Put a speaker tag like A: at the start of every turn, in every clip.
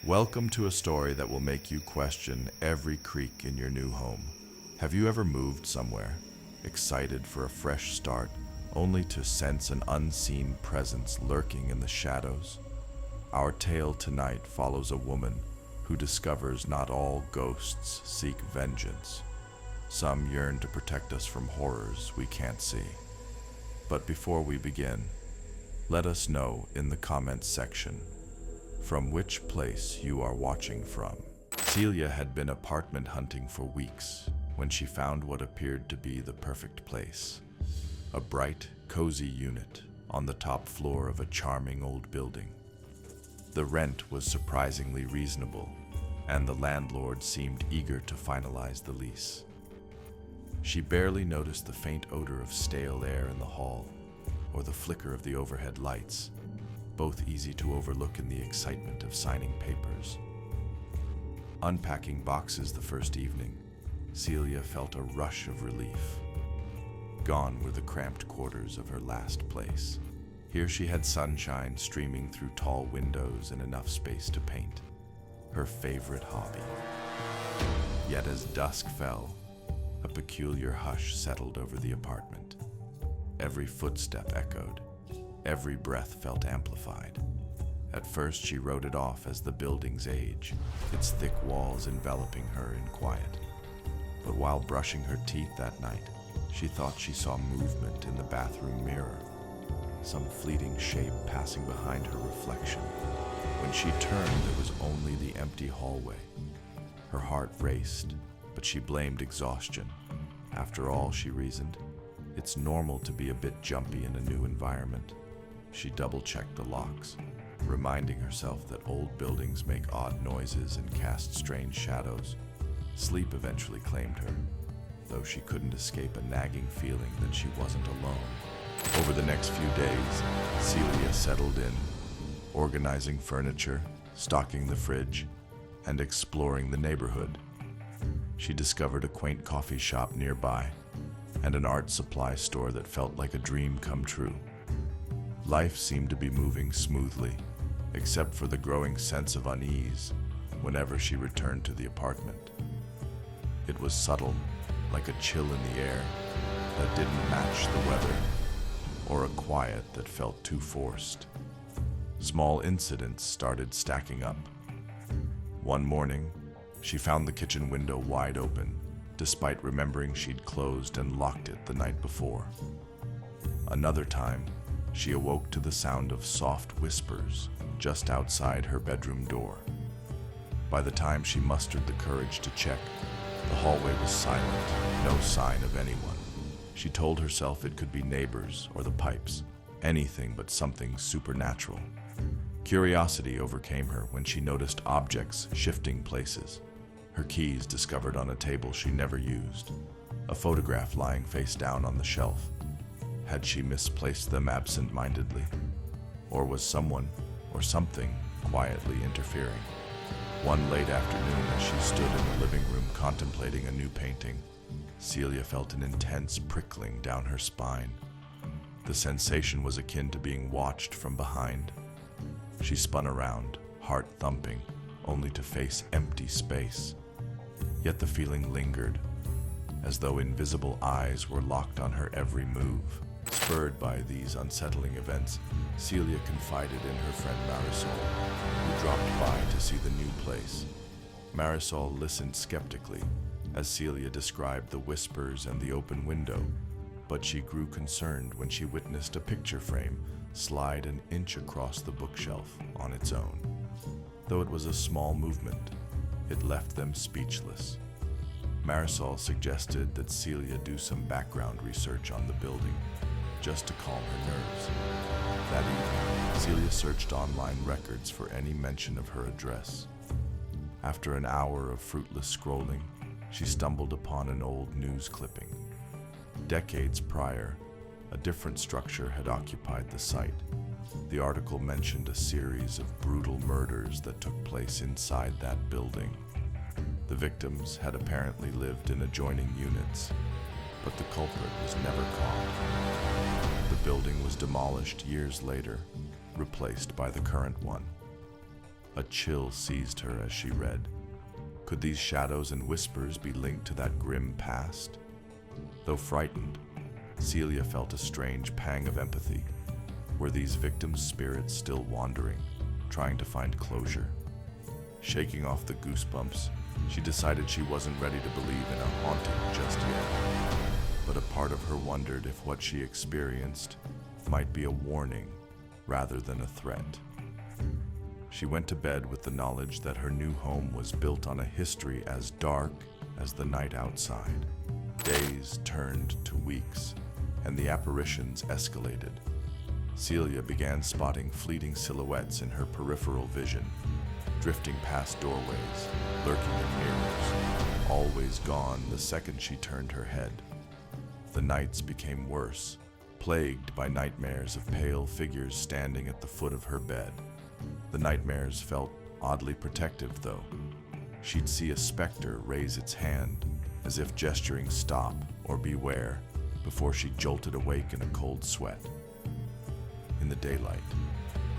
A: Welcome to a story that will make you question every creak in your new home. Have you ever moved somewhere, excited for a fresh start, only to sense an unseen presence lurking in the shadows? Our tale tonight follows a woman who discovers not all ghosts seek vengeance. Some yearn to protect us from horrors we can't see. But before we begin, let us know in the comments section from which place you are watching from. Celia had been apartment hunting for weeks when she found what appeared to be the perfect place. A bright, cozy unit on the top floor of a charming old building. The rent was surprisingly reasonable, and the landlord seemed eager to finalize the lease. She barely noticed the faint odor of stale air in the hall or the flicker of the overhead lights, both easy to overlook in the excitement of signing papers. Unpacking boxes the first evening, Celia felt a rush of relief. Gone were the cramped quarters of her last place. Here she had sunshine streaming through tall windows and enough space to paint, her favorite hobby. Yet as dusk fell, a peculiar hush settled over the apartment. Every footstep echoed. Every breath felt amplified. At first she wrote it off as the building's age, its thick walls enveloping her in quiet. But while brushing her teeth that night, she thought she saw movement in the bathroom mirror, some fleeting shape passing behind her reflection. When she turned, there was only the empty hallway. Her heart raced, but she blamed exhaustion. After all, she reasoned, it's normal to be a bit jumpy in a new environment. She double-checked the locks, reminding herself that old buildings make odd noises and cast strange shadows. Sleep eventually claimed her, though she couldn't escape a nagging feeling that she wasn't alone. Over the next few days, Celia settled in, organizing furniture, stocking the fridge, and exploring the neighborhood. She discovered a quaint coffee shop nearby and an art supply store that felt like a dream come true. Life seemed to be moving smoothly, except for the growing sense of unease whenever she returned to the apartment. It was subtle, like a chill in the air that didn't match the weather, or a quiet that felt too forced. Small incidents started stacking up. One morning, she found the kitchen window wide open, despite remembering she'd closed and locked it the night before. Another time, she awoke to the sound of soft whispers just outside her bedroom door. By the time she mustered the courage to check, the hallway was silent, no sign of anyone. She told herself it could be neighbors or the pipes, anything but something supernatural. Curiosity overcame her when she noticed objects shifting places. Her keys discovered on a table she never used, a photograph lying face down on the shelf. Had she misplaced them absent-mindedly? Or was someone or something quietly interfering? One late afternoon, as she stood in the living room contemplating a new painting, Celia felt an intense prickling down her spine. The sensation was akin to being watched from behind. She spun around, heart thumping, only to face empty space. Yet the feeling lingered, as though invisible eyes were locked on her every move. Spurred by these unsettling events, Celia confided in her friend Marisol, who dropped by to see the new place. Marisol listened skeptically as Celia described the whispers and the open window, but she grew concerned when she witnessed a picture frame slide an inch across the bookshelf on its own. Though it was a small movement, it left them speechless. Marisol suggested that Celia do some background research on the building, just to calm her nerves. That evening, Celia searched online records for any mention of her address. After an hour of fruitless scrolling, she stumbled upon an old news clipping. Decades prior, a different structure had occupied the site. The article mentioned a series of brutal murders that took place inside that building. The victims had apparently lived in adjoining units, but the culprit was never caught. The building was demolished years later, replaced by the current one. A chill seized her as she read. Could these shadows and whispers be linked to that grim past? Though frightened, Celia felt a strange pang of empathy. Were these victims' spirits still wandering, trying to find closure? Shaking off the goosebumps, she decided she wasn't ready to believe in a haunting just yet. But a part of her wondered if what she experienced might be a warning rather than a threat. She went to bed with the knowledge that her new home was built on a history as dark as the night outside. Days turned to weeks, and the apparitions escalated. Celia began spotting fleeting silhouettes in her peripheral vision, drifting past doorways, lurking in mirrors, always gone the second she turned her head. The nights became worse, plagued by nightmares of pale figures standing at the foot of her bed. The nightmares felt oddly protective, though. She'd see a specter raise its hand, as if gesturing stop or beware, before she jolted awake in a cold sweat. In the daylight,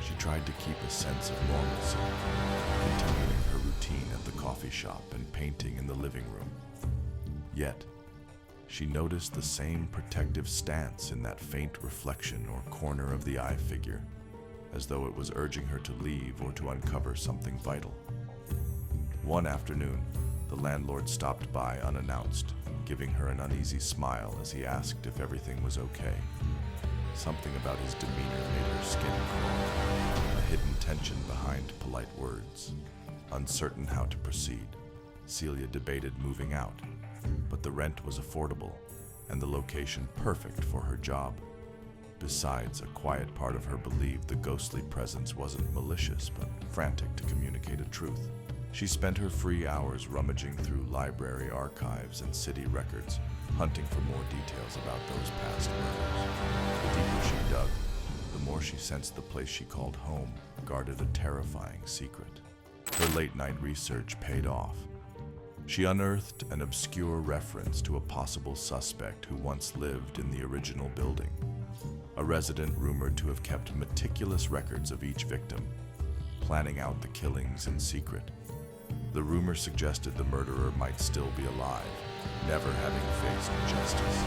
A: she tried to keep a sense of normalcy, continuing her routine at the coffee shop and painting in the living room. Yet, she noticed the same protective stance in that faint reflection or corner of the eye figure, as though it was urging her to leave or to uncover something vital. One afternoon, the landlord stopped by unannounced, giving her an uneasy smile as he asked if everything was okay. Something about his demeanor made her skin crawl, a hidden tension behind polite words. Uncertain how to proceed, Celia debated moving out, but the rent was affordable and the location perfect for her job. Besides, a quiet part of her believed the ghostly presence wasn't malicious, but frantic to communicate a truth. She spent her free hours rummaging through library archives and city records, hunting for more details about those past murders. The deeper she dug, the more she sensed the place she called home guarded a terrifying secret. Her late-night research paid off. She unearthed an obscure reference to a possible suspect who once lived in the original building, a resident rumored to have kept meticulous records of each victim, planning out the killings in secret. The rumor suggested the murderer might still be alive, never having faced justice.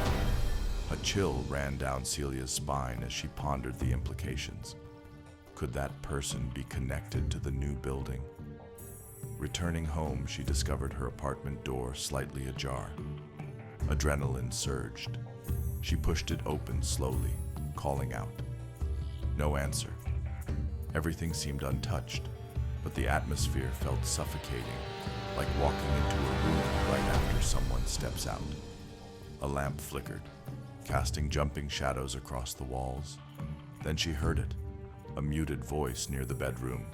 A: A chill ran down Celia's spine as she pondered the implications. Could that person be connected to the new building? Returning home, she discovered her apartment door slightly ajar. Adrenaline surged. She pushed it open slowly, calling out. No answer. Everything seemed untouched, but the atmosphere felt suffocating, like walking into a room right after someone steps out. A lamp flickered, casting jumping shadows across the walls. Then she heard it, a muted voice near the bedroom.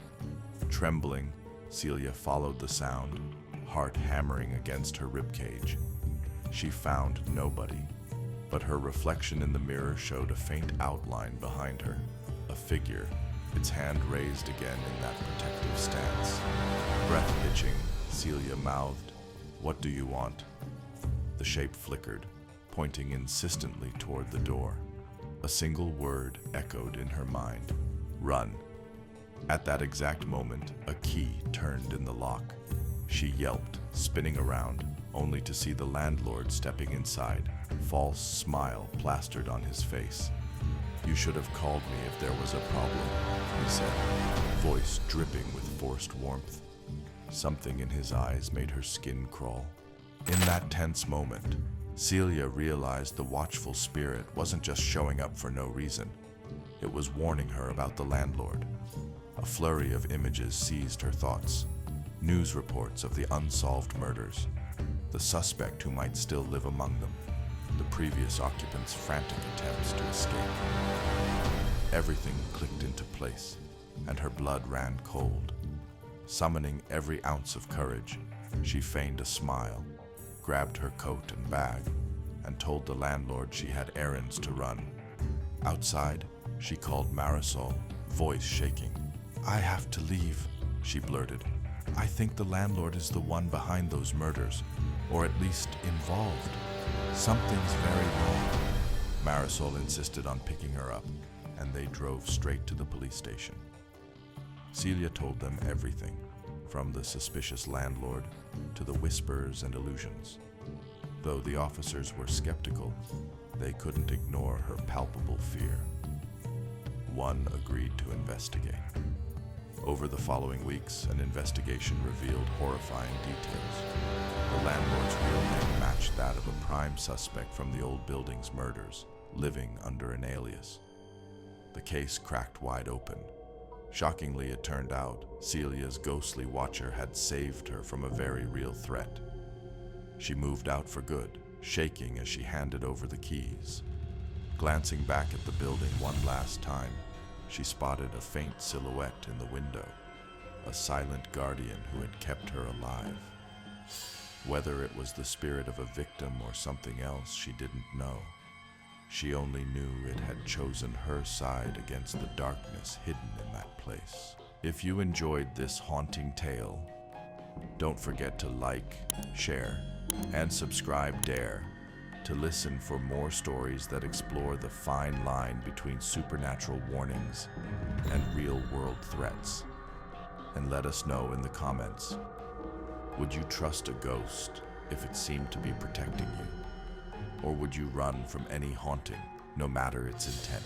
A: Trembling, Celia followed the sound, heart hammering against her ribcage. She found nobody, but her reflection in the mirror showed a faint outline behind her, a figure, its hand raised again in that protective stance. Breath hitching, Celia mouthed, "What do you want?" The shape flickered, pointing insistently toward the door. A single word echoed in her mind, "Run." At that exact moment, a key turned in the lock. She yelped, spinning around, only to see the landlord stepping inside, false smile plastered on his face. "You should have called me if there was a problem," he said, voice dripping with forced warmth. Something in his eyes made her skin crawl. In that tense moment, Celia realized the watchful spirit wasn't just showing up for no reason. It was warning her about the landlord. A flurry of images seized her thoughts. News reports of the unsolved murders, the suspect who might still live among them, the previous occupants' frantic attempts to escape. Everything clicked into place, and her blood ran cold. Summoning every ounce of courage, she feigned a smile, grabbed her coat and bag, and told the landlord she had errands to run. Outside, she called Marisol, voice shaking. "I have to leave," she blurted. "I think the landlord is the one behind those murders, or at least involved. Something's very wrong." Marisol insisted on picking her up, and they drove straight to the police station. Celia told them everything, from the suspicious landlord to the whispers and illusions. Though the officers were skeptical, they couldn't ignore her palpable fear. One agreed to investigate. Over the following weeks, an investigation revealed horrifying details. The landlord's real name matched that of a prime suspect from the old building's murders, living under an alias. The case cracked wide open. Shockingly, it turned out, Celia's ghostly watcher had saved her from a very real threat. She moved out for good, shaking as she handed over the keys. Glancing back at the building one last time, she spotted a faint silhouette in the window, a silent guardian who had kept her alive. Whether it was the spirit of a victim or something else, she didn't know. She only knew it had chosen her side against the darkness hidden in that place. If you enjoyed this haunting tale, don't forget to like, share, and subscribe to listen for more stories that explore the fine line between supernatural warnings and real-world threats. And let us know in the comments, would you trust a ghost if it seemed to be protecting you? Or would you run from any haunting, no matter its intent?